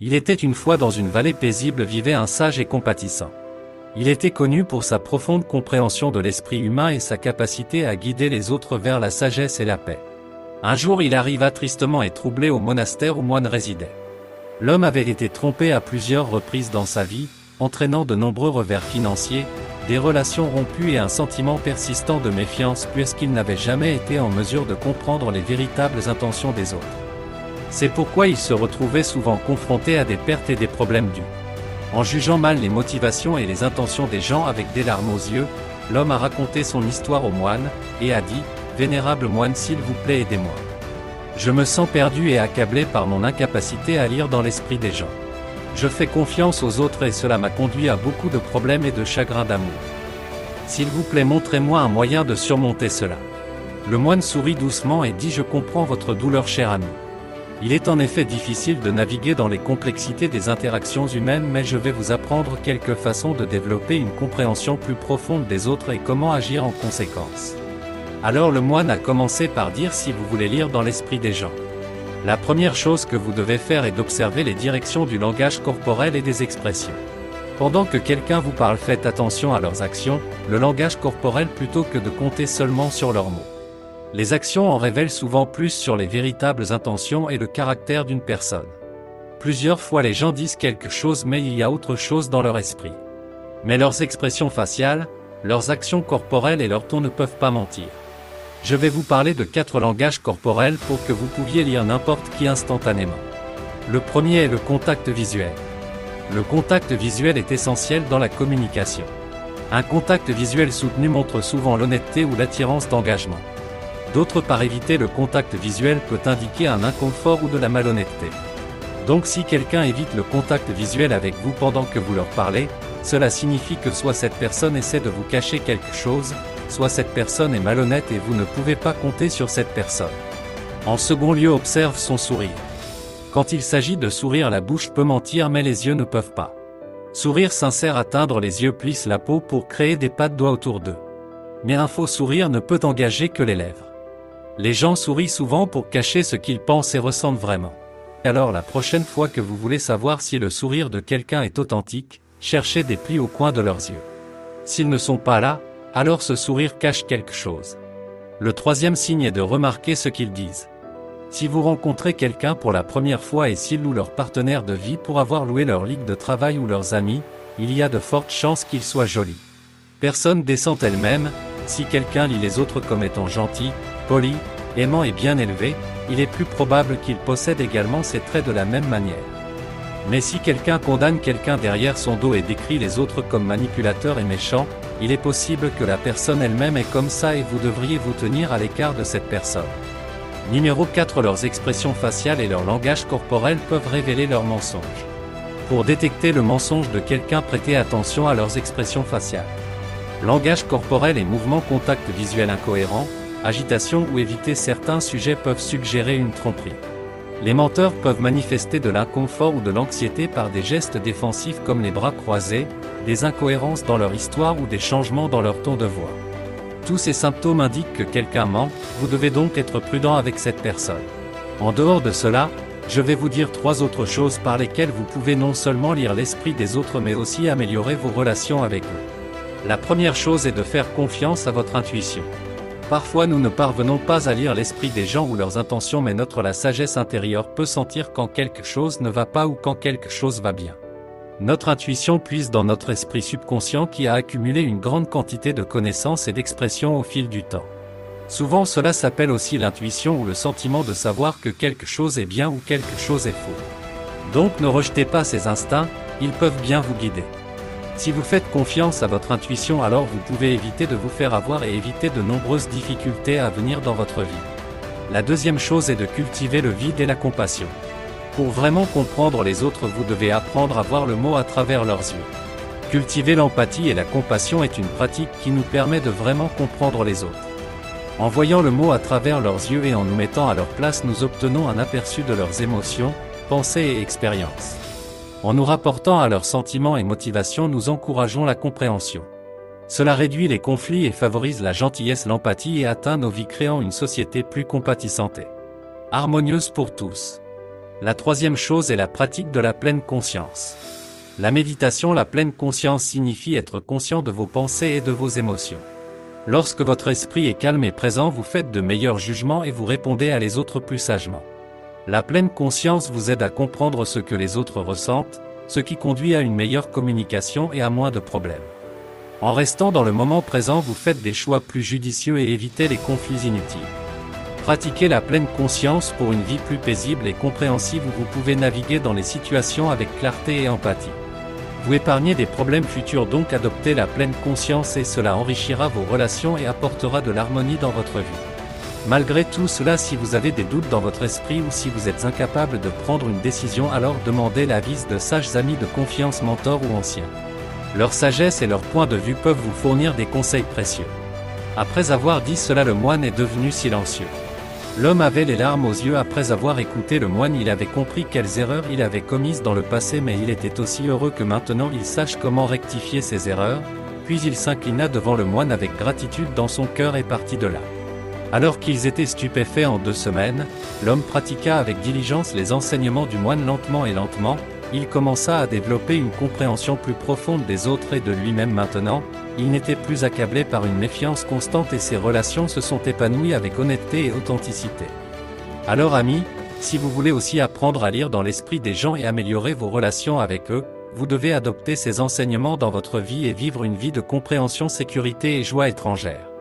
Il était une fois dans une vallée paisible vivait un sage et compatissant. Il était connu pour sa profonde compréhension de l'esprit humain et sa capacité à guider les autres vers la sagesse et la paix. Un jour il arriva tristement et troublé au monastère où moine résidait. L'homme avait été trompé à plusieurs reprises dans sa vie, entraînant de nombreux revers financiers, des relations rompues et un sentiment persistant de méfiance puisqu'il n'avait jamais été en mesure de comprendre les véritables intentions des autres. C'est pourquoi il se retrouvait souvent confronté à des pertes et des problèmes dus. En jugeant mal les motivations et les intentions des gens avec des larmes aux yeux, l'homme a raconté son histoire au moine, et a dit « Vénérable moine, s'il vous plaît, aidez-moi. Je me sens perdu et accablé par mon incapacité à lire dans l'esprit des gens. Je fais confiance aux autres et cela m'a conduit à beaucoup de problèmes et de chagrins d'amour. S'il vous plaît, montrez-moi un moyen de surmonter cela. » Le moine sourit doucement et dit « Je comprends votre douleur, cher ami. Il est en effet difficile de naviguer dans les complexités des interactions humaines, mais je vais vous apprendre quelques façons de développer une compréhension plus profonde des autres et comment agir en conséquence. » Alors le moine a commencé par dire « Si vous voulez lire dans l'esprit des gens, la première chose que vous devez faire est d'observer les directions du langage corporel et des expressions. Pendant que quelqu'un vous parle, faites attention à leurs actions, le langage corporel plutôt que de compter seulement sur leurs mots. Les actions en révèlent souvent plus sur les véritables intentions et le caractère d'une personne. Plusieurs fois les gens disent quelque chose mais il y a autre chose dans leur esprit. Mais leurs expressions faciales, leurs actions corporelles et leur ton ne peuvent pas mentir. Je vais vous parler de 4 langages corporels pour que vous pouviez lire n'importe qui instantanément. Le premier est le contact visuel. Le contact visuel est essentiel dans la communication. Un contact visuel soutenu montre souvent l'honnêteté ou l'attirance d'engagement. D'autre part, éviter le contact visuel peut indiquer un inconfort ou de la malhonnêteté. Donc si quelqu'un évite le contact visuel avec vous pendant que vous leur parlez, cela signifie que soit cette personne essaie de vous cacher quelque chose, soit cette personne est malhonnête et vous ne pouvez pas compter sur cette personne. En second lieu, observe son sourire. Quand il s'agit de sourire, la bouche peut mentir mais les yeux ne peuvent pas. Sourire sincère, atteindre les yeux plisse la peau pour créer des pas de doigts autour d'eux. Mais un faux sourire ne peut engager que les lèvres. Les gens sourient souvent pour cacher ce qu'ils pensent et ressentent vraiment. Alors la prochaine fois que vous voulez savoir si le sourire de quelqu'un est authentique, cherchez des plis au coin de leurs yeux. S'ils ne sont pas là, alors ce sourire cache quelque chose. Le troisième signe est de remarquer ce qu'ils disent. Si vous rencontrez quelqu'un pour la première fois et s'ils ou leur partenaire de vie pour avoir loué leur ligue de travail ou leurs amis, il y a de fortes chances qu'ils soient jolis. Personne décente elle-même, si quelqu'un lit les autres comme étant gentil, poli, aimant et bien élevé, il est plus probable qu'il possède également ces traits de la même manière. Mais si quelqu'un condamne quelqu'un derrière son dos et décrit les autres comme manipulateurs et méchants, il est possible que la personne elle-même est comme ça et vous devriez vous tenir à l'écart de cette personne. Numéro 4. Leurs expressions faciales et leur langage corporel peuvent révéler leurs mensonges. Pour détecter le mensonge de quelqu'un, prêtez attention à leurs expressions faciales. Langage corporel et mouvements, contact visuel incohérent, agitation ou éviter certains sujets peuvent suggérer une tromperie. Les menteurs peuvent manifester de l'inconfort ou de l'anxiété par des gestes défensifs comme les bras croisés, des incohérences dans leur histoire ou des changements dans leur ton de voix. Tous ces symptômes indiquent que quelqu'un ment, vous devez donc être prudent avec cette personne. En dehors de cela, je vais vous dire 3 autres choses par lesquelles vous pouvez non seulement lire l'esprit des autres mais aussi améliorer vos relations avec eux. La première chose est de faire confiance à votre intuition. Parfois nous ne parvenons pas à lire l'esprit des gens ou leurs intentions, mais la sagesse intérieure peut sentir quand quelque chose ne va pas ou quand quelque chose va bien. Notre intuition puise dans notre esprit subconscient qui a accumulé une grande quantité de connaissances et d'expressions au fil du temps. Souvent cela s'appelle aussi l'intuition ou le sentiment de savoir que quelque chose est bien ou quelque chose est faux. Donc ne rejetez pas ces instincts, ils peuvent bien vous guider. Si vous faites confiance à votre intuition, alors vous pouvez éviter de vous faire avoir et éviter de nombreuses difficultés à venir dans votre vie. La deuxième chose est de cultiver le vide et la compassion. Pour vraiment comprendre les autres, vous devez apprendre à voir le mot à travers leurs yeux. Cultiver l'empathie et la compassion est une pratique qui nous permet de vraiment comprendre les autres. En voyant le mot à travers leurs yeux et en nous mettant à leur place, nous obtenons un aperçu de leurs émotions, pensées et expériences. En nous rapportant à leurs sentiments et motivations, nous encourageons la compréhension. Cela réduit les conflits et favorise la gentillesse, l'empathie et atteint nos vies, créant une société plus compatissante et harmonieuse pour tous. La troisième chose est la pratique de la pleine conscience. La méditation, la pleine conscience signifie être conscient de vos pensées et de vos émotions. Lorsque votre esprit est calme et présent, vous faites de meilleurs jugements et vous répondez à les autres plus sagement. La pleine conscience vous aide à comprendre ce que les autres ressentent, ce qui conduit à une meilleure communication et à moins de problèmes. En restant dans le moment présent, vous faites des choix plus judicieux et évitez les conflits inutiles. Pratiquez la pleine conscience pour une vie plus paisible et compréhensive où vous pouvez naviguer dans les situations avec clarté et empathie. Vous épargnez des problèmes futurs, donc adoptez la pleine conscience et cela enrichira vos relations et apportera de l'harmonie dans votre vie. Malgré tout cela, si vous avez des doutes dans votre esprit ou si vous êtes incapable de prendre une décision, alors demandez l'avis de sages amis de confiance, mentors ou anciens. Leur sagesse et leur point de vue peuvent vous fournir des conseils précieux. Après avoir dit cela, le moine est devenu silencieux. L'homme avait les larmes aux yeux. Après avoir écouté le moine, il avait compris quelles erreurs il avait commises dans le passé, mais il était aussi heureux que maintenant il sache comment rectifier ses erreurs, puis il s'inclina devant le moine avec gratitude dans son cœur et partit de là. Alors qu'ils étaient stupéfaits en 2 semaines, l'homme pratiqua avec diligence les enseignements du moine. Lentement et lentement, il commença à développer une compréhension plus profonde des autres et de lui-même. Maintenant, il n'était plus accablé par une méfiance constante et ses relations se sont épanouies avec honnêteté et authenticité. Alors amis, si vous voulez aussi apprendre à lire dans l'esprit des gens et améliorer vos relations avec eux, vous devez adopter ces enseignements dans votre vie et vivre une vie de compréhension, sécurité et joie étrangère.